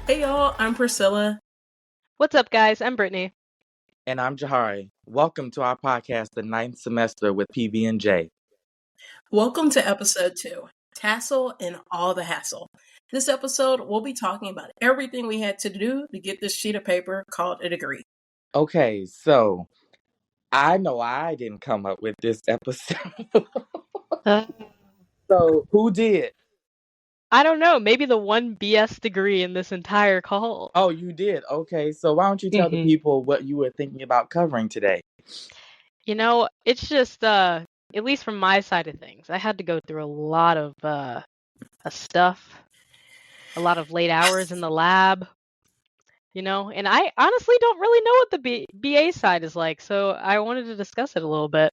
Hey y'all, I'm Priscilla. What's up, guys? I'm Brittany. And I'm Jahari. Welcome to our podcast, The Ninth Semester with PB&J. Welcome to episode 2, Tassel and All the Hassle. This episode, we'll be talking about everything we had to do to get this sheet of paper called a degree. Okay, so I know I didn't come up with this episode. Uh, So who did? I don't know. Maybe the one BS degree in this entire call. Oh, you did. Okay, so why don't you tell the people what you were thinking about covering today? It's just at least from my side of things, I had to go through a lot of stuff, a lot of late hours in the lab. And I honestly don't really know what the BA side is like, so I wanted to discuss it a little bit.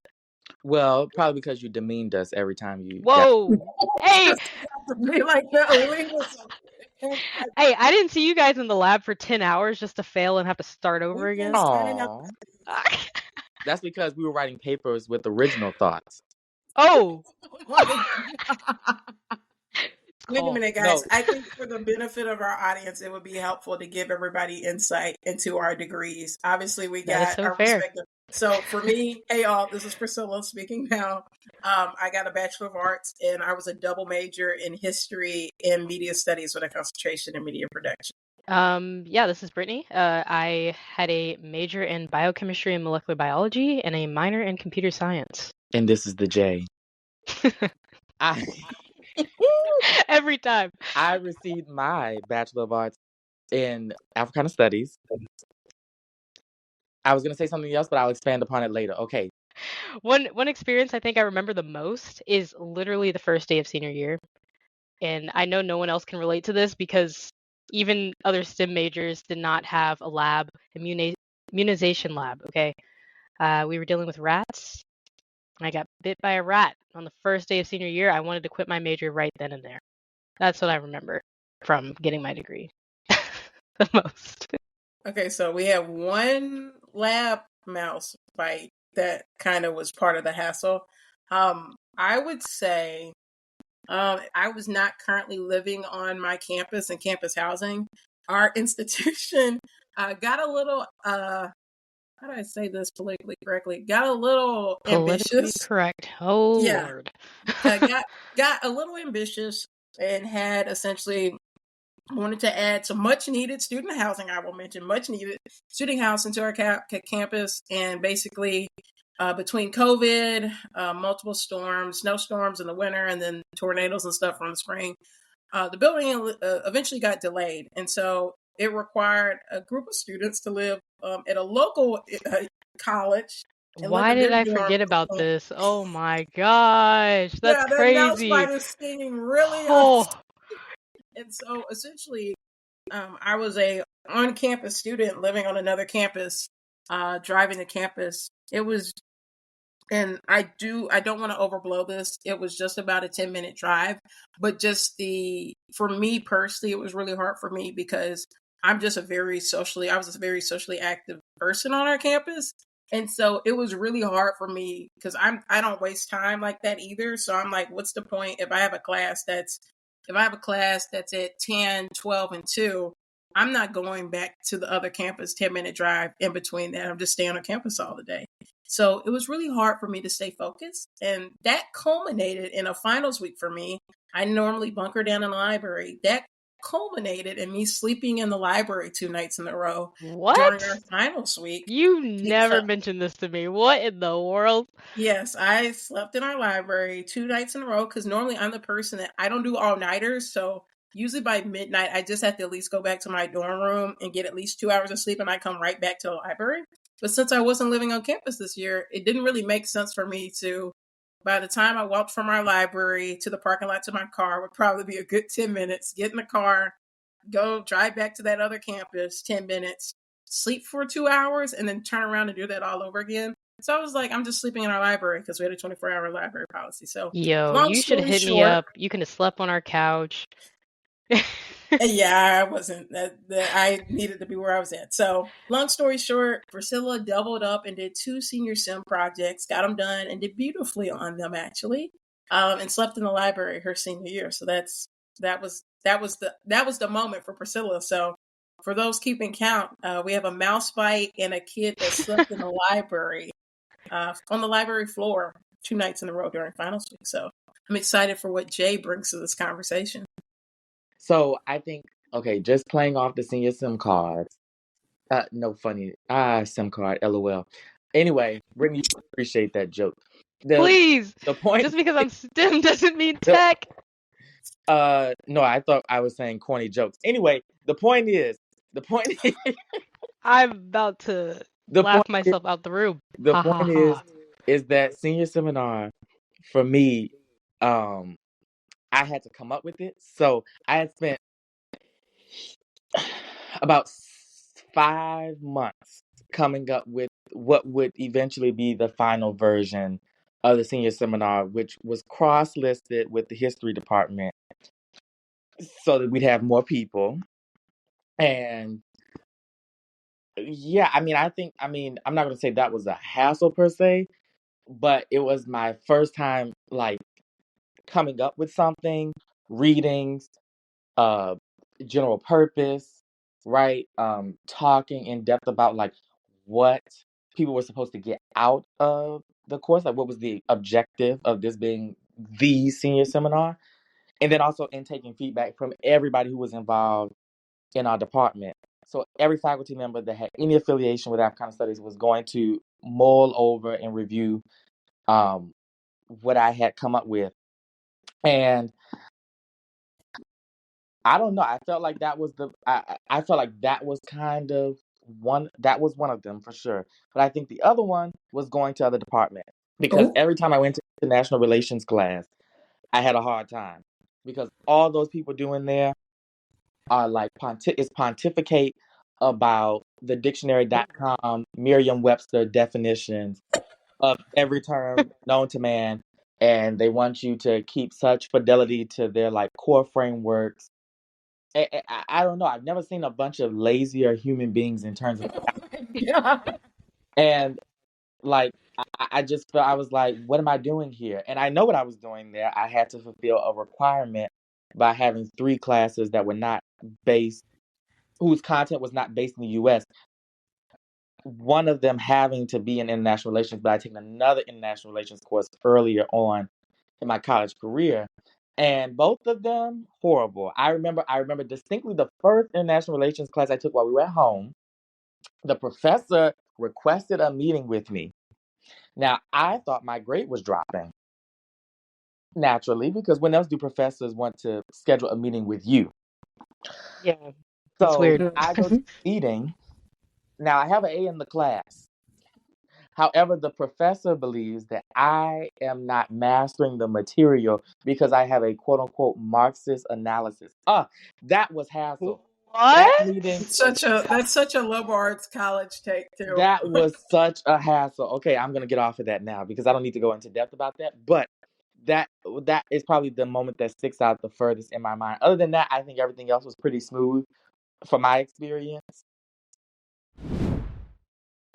Well, probably because you demeaned us every time you got. Whoa! Hey, Be like, no, leave us alone. hey! I didn't see you guys in the lab for 10 hours just to fail and have to start over We've been again. standing up. Aw. That's because we were writing papers with original thoughts. Oh, Wait a cool. minute, guys. No. I think for the benefit of our audience, it would be helpful to give everybody insight into our degrees. Obviously, we That is got so our fair. respective. So for me, hey y'all, this is Priscilla speaking now. I got a Bachelor of Arts and I was a double major in history and media studies with a concentration in media production. Yeah, this is Brittany. I had a major in biochemistry and molecular biology and a minor in computer science. And this is the J. I Every time. I received my Bachelor of Arts in Africana Studies. I was going to say something else, but I'll expand upon it later. Okay. One experience I think I remember the most is literally the first day of senior year. And I know no one else can relate to this because even other STEM majors did not have a lab, immunization lab, okay? We were dealing with rats. I got bit by a rat on the first day of senior year. I wanted to quit my major right then and there. That's what I remember from getting my degree the most. Okay, so we have one lab mouse bite that kind of was part of the hassle. I would say I was not currently living on my campus and campus housing. Our institution got a little, how do I say this politically correctly? Got a little Politically ambitious. correct. Oh, Yeah, Lord. got a little ambitious and had essentially wanted to add some much needed student housing. I will mention much needed student housing to our campus, and basically between COVID, multiple storms, snowstorms in the winter, and then tornadoes and stuff from the spring, the building eventually got delayed, and so it required a group of students to live at a local college. And live Why in did their I dorm. forget about this? Oh my gosh, that's Yeah, that mouse crazy. bite is stinging really. Oh, And so essentially, I was a on-campus student living on another campus, driving to campus. It was, and I don't want to overblow this. It was just about a 10-minute drive, but for me personally, it was really hard for me because I was a very socially active person on our campus. And so it was really hard for me because I don't waste time like that either. So I'm like, what's the point if I have a class that's at 10, 12, and 2, I'm not going back to the other campus 10-minute drive in between that. I'm just staying on campus all the day. So it was really hard for me to stay focused. And that culminated in a finals week for me. I normally bunker down in the library. That culminated in me sleeping in the library 2 nights in a row during our what? finals week. You never mentioned this to me. What in the world? Yes, I slept in our library 2 nights in a row because normally I'm the person that I don't do all-nighters. So usually by midnight, I just have to at least go back to my dorm room and get at least 2 hours of sleep, and I come right back to the library. But since I wasn't living on campus this year, it didn't really make sense for me to, by the time I walked from our library to the parking lot to my car, would probably be a good 10 minutes. Get in the car, go drive back to that other campus, 10 minutes, sleep for 2 hours, and then turn around and do that all over again. So I was like, I'm just sleeping in our library because we had a 24-hour library policy. So Yo, long you should story hit me short, up. You could have slept on our couch. yeah, I wasn't I needed to be where I was at. So long story short, Priscilla doubled up and did 2 senior sim projects, got them done, and did beautifully on them actually, and slept in the library her senior year. So that's That was the moment for Priscilla. So for those keeping count, we have a mouse bite and a kid that slept in the library on the library floor 2 nights in a row during finals week. So I'm excited for what Jay brings to this conversation. So I think, okay, just playing off the senior SIM cards. No funny. SIM card, LOL. Anyway, Brittany, you appreciate that joke. Please, The point. just because I'm STEM doesn't mean the- tech. No, I thought I was saying corny jokes. Anyway, the point is, I'm about to the laugh point is, myself out the room. the Ha ha point ha. is that senior seminar for me, I had to come up with it. So I had spent about 5 months coming up with what would eventually be the final version of the senior seminar, which was cross-listed with the history department so that we'd have more people. And yeah, I'm not going to say that was a hassle per se, but it was my first time like coming up with something, readings, uh general purpose, right? Talking in depth about like what people were supposed to get out of the course, like what was the objective of this being the senior seminar, and then also in taking feedback from everybody who was involved in our department. So every faculty member that had any affiliation with Africana Studies was going to mull over and review what I had come up with. And I don't know. I felt like that was I felt like that was kind of one of them for sure. But I think the other one was going to other departments because Ooh. every time I went to international relations class, I had a hard time because all those people doing there are like pontificate about the dictionary.com Merriam-Webster definitions of every term known to man, and they want you to keep such fidelity to their like core frameworks. I don't know. I've never seen a bunch of lazier human beings in terms of, Yeah. and like I just felt I was like, what am I doing here? And I know what I was doing there. I had to fulfill a requirement by having 3 classes that were not based, whose content was not based in the U.S. One of them having to be in international relations, but I taken another international relations course earlier on in my college career. And both of them horrible. I remember distinctly the first international relations class I took while we were at home. The professor requested a meeting with me. Now, I thought my grade was dropping naturally because when else do professors want to schedule a meeting with you? Yeah, that's So weird. I go to the meeting. Now, I have an A in the class. However, the professor believes that I am not mastering the material because I have a quote unquote Marxist analysis. That was hassle. That meeting What? was That's such a liberal arts college take too. that was such a hassle. Okay, I'm gonna get off of that now because I don't need to go into depth about that. But that that is probably the moment that sticks out the furthest in my mind. Other than that, I think everything else was pretty smooth from my experience.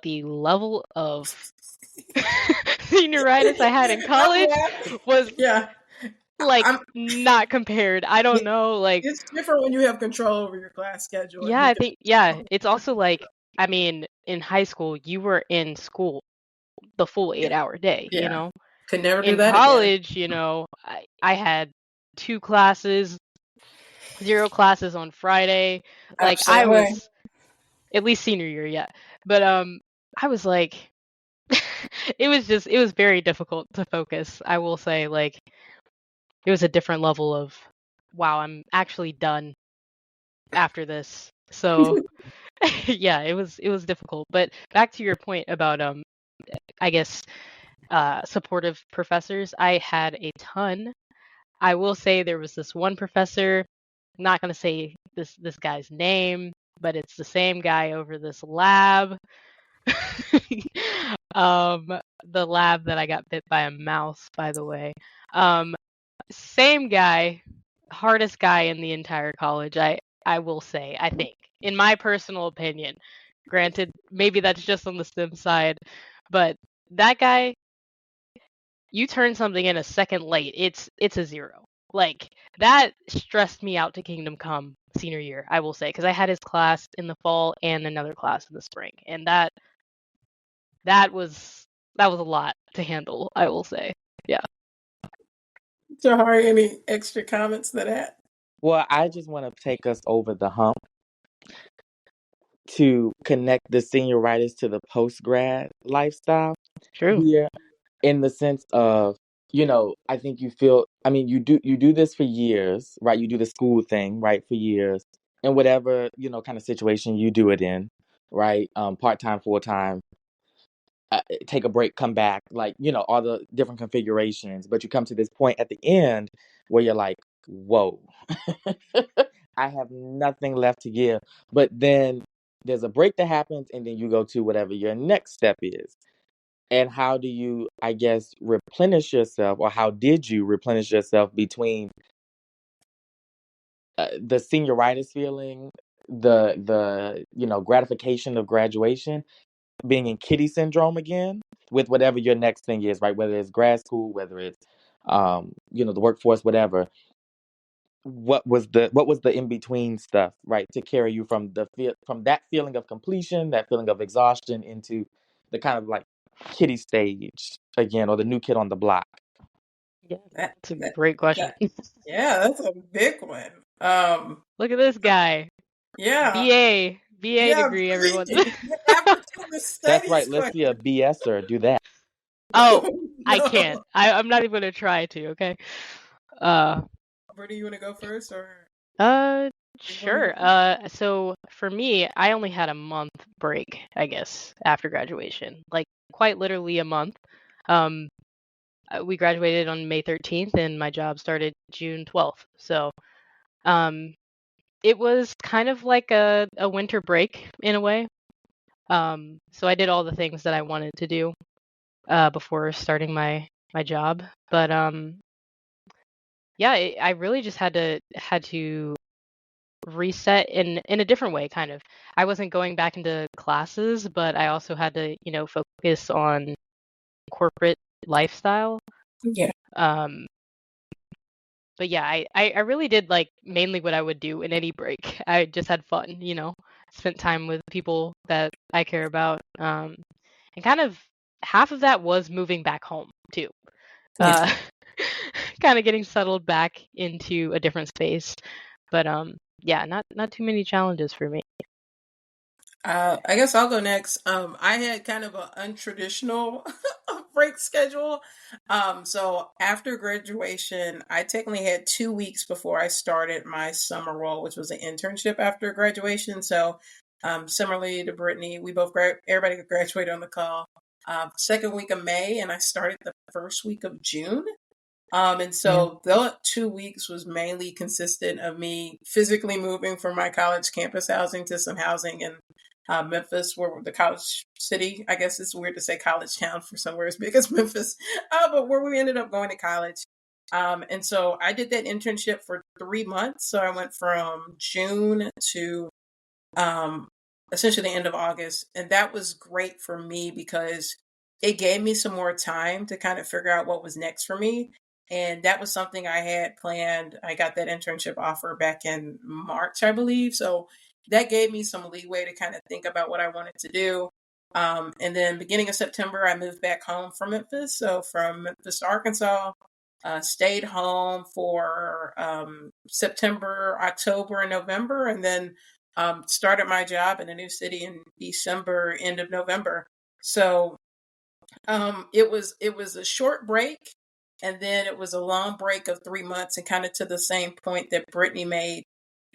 The level of senioritis I had in college was Yeah. like I'm, not compared. I don't know, like it's different when you have control over your class schedule. And yeah, who I think it's also like I mean, in high school you were in school the full 8-hour day, you Yeah. know? Could never do In that again. college, you know, I had 2 classes, 0 classes on Friday. Like I Absolutely. was at least senior year, yeah. But I was like it was very difficult to focus. I will say like it was a different level of wow, I'm actually done after this. So yeah, it was difficult. But back to your point about I guess supportive professors, I had a ton. I will say there was this one professor, not going to say this guy's name, but it's the same guy over this lab. The lab that I got bit by a mouse, by the way. Same guy, hardest guy in the entire college. I will say, I think, in my personal opinion. Granted, maybe that's just on the STEM side, but that guy, you turn something in a second late, it's a 0. Like, that stressed me out to Kingdom Come senior year, I will say, because I had his class in the fall and another class in the spring, and that was a lot to handle, I will say. Yeah. Jahari, any extra comments to that? Well, I just want to take us over the hump to connect the senioritis to the post grad lifestyle True. here, in the sense of, I think you do this for years, right? You do the school thing, right, for years, and whatever, kind of situation you do it in, right? Part-time, full-time, take a break, come back, like, all the different configurations. But you come to this point at the end where you're like, whoa, I have nothing left to give. But then there's a break that happens, and then you go to whatever your next step is. And how do you, I guess, replenish yourself, or how did you replenish yourself between the senioritis feeling, the gratification of graduation, being in kitty syndrome again with whatever your next thing is, right? Whether it's grad school, whether it's the workforce, whatever. What was the in between stuff, right, to carry you from from that feeling of completion, that feeling of exhaustion, into the kind of like kitty stage again, or the new kid on the block? Yeah, That, that's a that, great question. that, yeah, that's a big one. Look at this guy. Yeah, BA yeah, degree, everyone. Africana That's studies right. Let's see a question. BSer do that. Oh, I can't. No. I'm not even gonna try to, okay? Uh Brittany, you want to go first, or uh you want me to sure. go? So for me, I only had a month break, I guess, after graduation. Like, quite literally a month. Um we graduated on May 13th and my job started June 12th. So, um it was kind of like a winter break in a way. So I did all the things that I wanted to do before starting my job. But yeah, I really just had to reset in a different way, kind of. I wasn't going back into classes, but I also had to, focus on corporate lifestyle. Yeah, Um, but yeah, I really did like mainly what I would do in any break. I just had fun, spent time with people that I care about. And kind of half of that was moving back home too. yeah. Uh, kind of getting settled back into a different space. But yeah, not too many challenges for me. I guess I'll go next. I had kind of an untraditional break schedule. So after graduation, I technically had 2 weeks before I started my summer role, which was an internship after graduation. So, similarly to Brittany, we both everybody graduated on the call. Second week of May, and I started the first week of June. And Yeah. so the 2 weeks was mainly consistent of me physically moving from my college campus housing to some housing in Memphis, where the college city, I guess it's weird to say college town for somewhere as big as Memphis, but where we ended up going to college. And so I did that internship for 3 months. So I went from June to um, essentially the end of August. And that was great for me because it gave me some more time to kind of figure out what was next for me. And that was something I had planned. I got that internship offer back in March, I believe. So that gave me some leeway to kind of think about what I wanted to do. And then beginning of September, I moved back home from Memphis. So from Memphis to Arkansas, stayed home for September, October, and November, and then started my job in a new city in December, end of November. So it was a short break, and then it was a long break of 3 months, and kind of to the same point that Brittany made.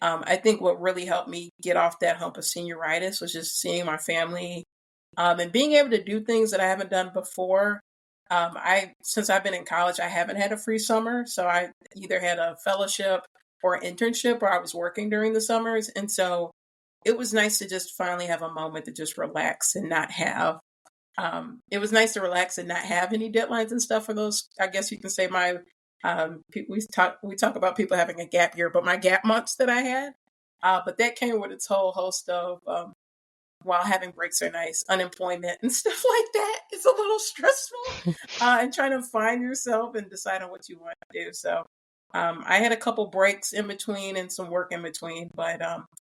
I think what really helped me get off that hump of senioritis was just seeing my family, and being able to do things that I haven't done before. I Since I've been in college, I haven't had a free summer, so I either had a fellowship or internship, or I was working during the summers, and so it was nice to just finally have a moment to just relax and not have. It was nice to relax and not have any deadlines and stuff for those. I guess you can say my. We talk about people having a gap year, but my gap months that I had. But that came with its whole host of while having breaks are nice, unemployment and stuff like that. It's a little stressful, and trying to find yourself and decide on what you want to do. So I had a couple breaks in between and some work in between, but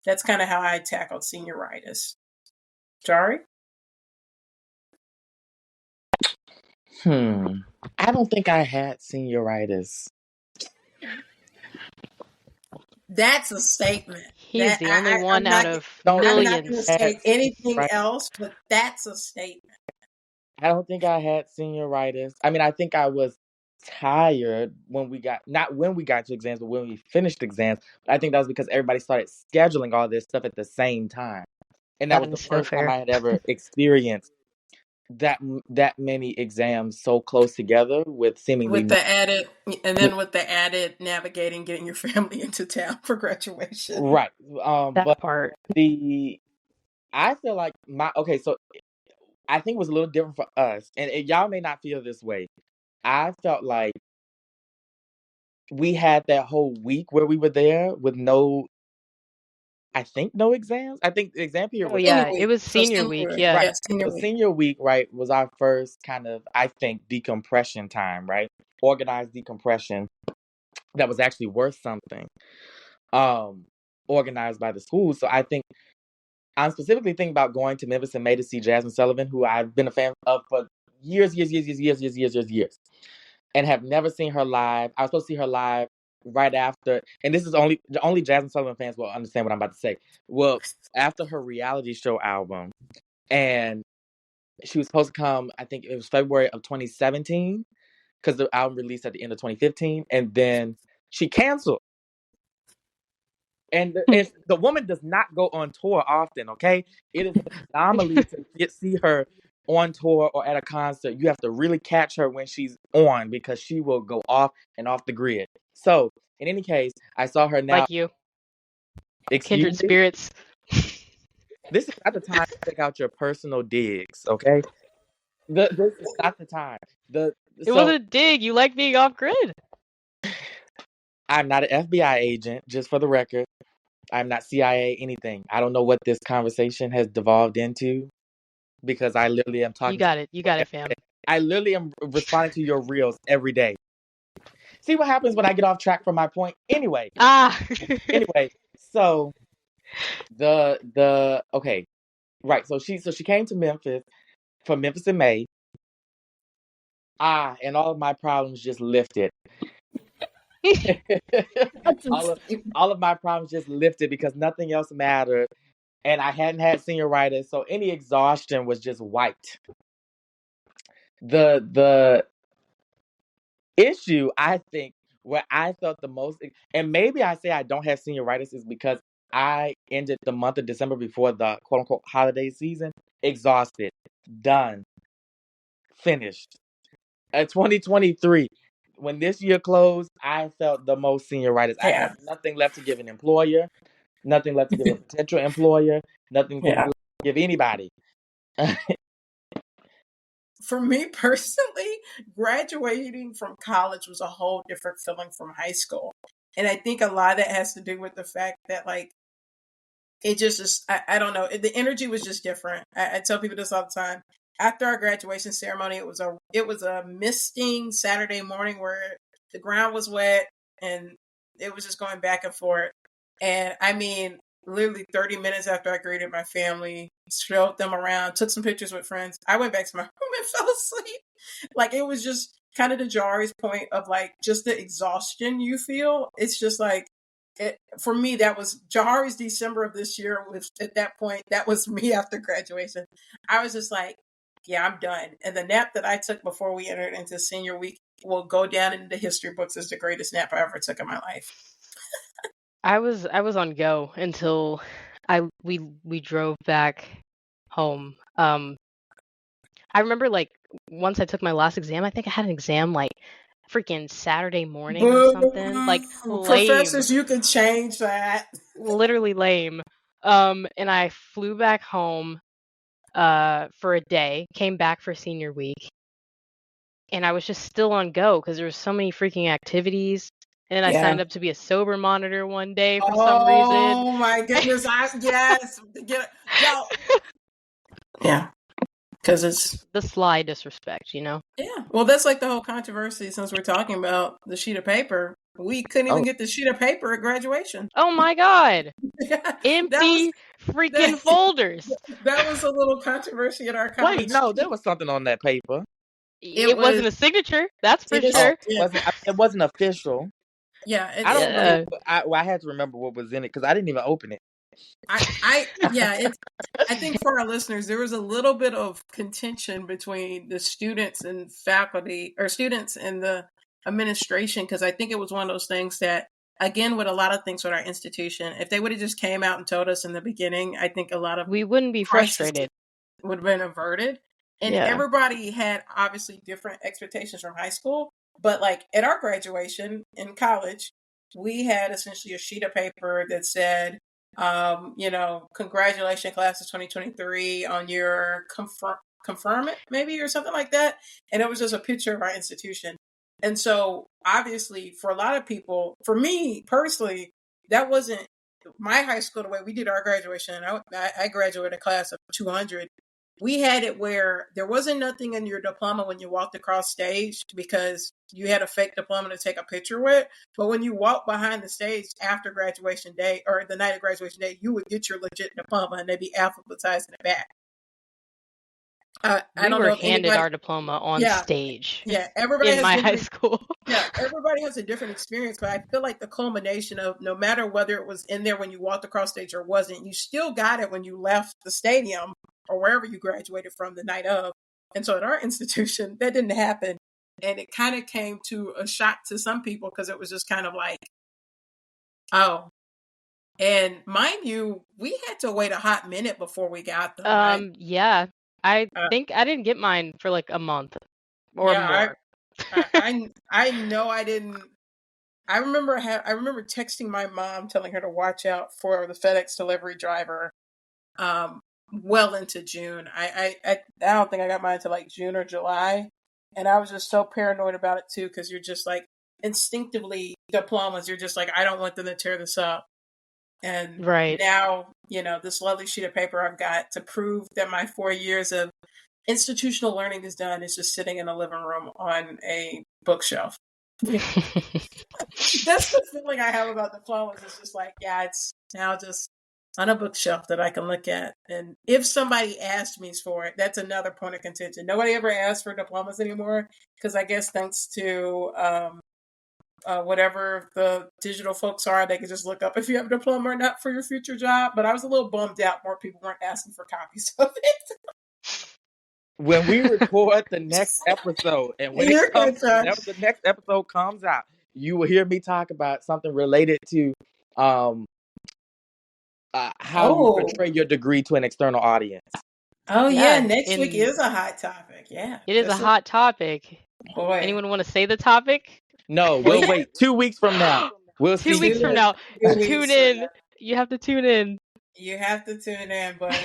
that's kind of how I tackled senioritis. Jahari? I don't think I had senioritis. That's a statement. He is the only one I'm out not. of I'm not going to millions. say anything Right. else, but that's a statement. I don't think I had senioritis. I mean, I think I was tired when we got not when we got to exams, but when we finished exams. I think that was because everybody started scheduling all this stuff at the same time, and that That was the is so first time fair. I had ever experienced that many exams so close together with seemingly With the added, and then with the added navigating, getting your family into town for graduation. right. That But part. I feel like so I think it was a little different for us, and y'all may not feel this way. I felt like we had that whole week where we were there with I think no exams. I think the exam period Oh was Senior yeah, it week. was So senior week. senior, Yeah. right. yeah, senior So week. senior week, right, was our first kind of, I think, decompression time, right? Organized decompression that was actually worth something. Organized by the school. So I think I'm specifically thinking about going to Memphis in May to see Jasmine Sullivan, who I've been a fan of for years, and have never seen her live. I was supposed to see her live right after, and this is only Jasmine Sullivan fans will understand what I'm about to say. Well, after her reality show album, and she was supposed to come, I think it was February of 2017, because the album released at the end of 2015, and then she canceled. And the woman does not go on tour often, okay? It is an anomaly to see her on tour or at a concert. You have to really catch her when she's on because she will go off and off the grid. So, in any case, I saw her now. Like you. Excuse Kindred me? spirits. This is not the time to take out your personal digs, okay? This is not the time. It So, wasn't a dig. You like being off grid. I'm not an FBI agent, just for the record. I'm not CIA anything. I don't know what this conversation has devolved into because I literally am You talking to got it. You you got it, every fam. day. I literally am responding to your reels every day. See what happens when I get off track from my point? Anyway, Ah. so the okay. Right. So she came to Memphis from Memphis in May. And all of my problems just lifted. all of my problems just lifted because nothing else mattered. And I hadn't had senioritis, so any exhaustion was just wiped. The issue, I think, where I felt the most, and maybe I say I don't have senioritis, is because I ended the month of December before the quote unquote holiday season exhausted, done, finished. 2023, when this year closed, I felt the most senioritis. I Yeah, had nothing left to give an employer, nothing left to give a potential employer, nothing to yeah. give anybody. For me personally, graduating from college was a whole different feeling from high school. And I think a lot of that has to do with the fact that, like, it just is, I don't know, the energy was just different. I tell people this all the time. After our graduation ceremony, it was a misting Saturday morning where the ground was wet and it was just going back and forth. And I mean, literally 30 minutes after I greeted my family, showed them around, took some pictures with friends, I went back to my room and fell asleep. Like, it was just kind of the Jahari's point of, like, just the exhaustion you feel. It's just like, for me, that was Jahari's December of this year. Was at that point, that was me after graduation. I was just like, yeah, I'm done. And the nap that I took before we entered into senior week will go down into the history books as the greatest nap I ever took in my life. I was on go until we drove back home. I remember, like, once I took my last exam, I think I had an exam like freaking Saturday morning or something. Like, Boo! lame. Professors, you can change that. Literally lame. And I flew back home for a day, came back for senior week, and I was just still on go because there was so many freaking activities. And then I Yeah. signed up to be a sober monitor one day for some reason. Oh my goodness! Yes, yo. Yeah, because it's The sly disrespect, you know? yeah. Well, that's like the whole controversy since we're talking about the sheet of paper. we couldn't even Oh. get the sheet of paper at graduation. Oh my God. That Empty freaking that- folders. was a little controversy at our college. Wait, no, there was something on that paper. It wasn't a signature, that's for It is- sure. It wasn't official. Yeah, I don't Yeah. remember. I had to remember what was in it because I didn't even open it. I think for our listeners, there was a little bit of contention between the students and faculty, or students and the administration, because I think it was one of those things that, again, with a lot of things with our institution, if they would have just came out and told us in the beginning, I think a lot of We wouldn't be crises frustrated. would have been averted. And Yeah. everybody had obviously different expectations from high school, but like at our graduation in college, we had essentially a sheet of paper that said, congratulations, class of 2023, on your conferment, maybe, or something like that. And it was just a picture of our institution. And so obviously for a lot of people, for me personally, that wasn't my high school, the way we did our graduation. I graduated a class of 200. We had it where there wasn't nothing in your diploma when you walked across stage because you had a fake diploma to take a picture with. But when you walked behind the stage after graduation day or the night of graduation day, you would get your legit diploma and they'd be alphabetized in the back. We were handed our diploma on stage. Yeah, everybody in my high school. Yeah, everybody has a different experience, but I feel like the culmination of no matter whether it was in there when you walked across stage or wasn't, you still got it when you left the stadium or wherever you graduated from the night of. And so at our institution, that didn't happen. And it kind of came to a shock to some people because it was just kind of like, oh. And mind you, we had to wait a hot minute before we got them. Right? Yeah. I think I didn't get mine for like a month or more. I know I didn't. I remember texting my mom telling her to watch out for the FedEx delivery driver. Well into June. I don't think I got mine until like June or July, and I was just so paranoid about it too because you're just like instinctively diplomas. You're just like, I don't want them to tear this up. And now, this lovely sheet of paper I've got to prove that my 4 years of institutional learning is done is just sitting in a living room on a bookshelf. That's the feeling I have about diplomas. It's just like, it's now just on a bookshelf that I can look at. And if somebody asked me for it, that's another point of contention. Nobody ever asks for diplomas anymore because I guess thanks to whatever the digital folks are, they can just look up if you have a diploma or not for your future job. But I was a little bummed out more people weren't asking for copies of it. When we record the next episode, and whenever the next episode comes out, you will hear me talk about something related to how you portray your degree to an external audience. Oh yeah, next week is a hot topic. Yeah, it is a hot topipic. Boy, anyone want to say the topic? No, we'll wait 2 weeks from now. We'll see. 2 weeks from now. Tune in. You have to tune in. You have to tune in, but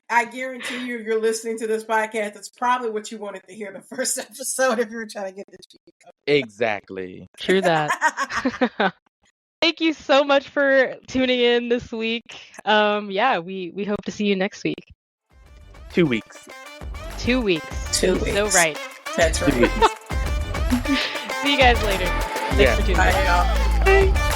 I guarantee you, if you're listening to this podcast, it's probably what you wanted to hear the first episode if you were trying to get the cheat code. Exactly. True that. Thank you so much for tuning in this week. We hope to see you next week. 2 weeks. 2 weeks. 2 weeks. So right. That's right. See you guys later. Thanks for tuning in. Bye, y'all. Bye.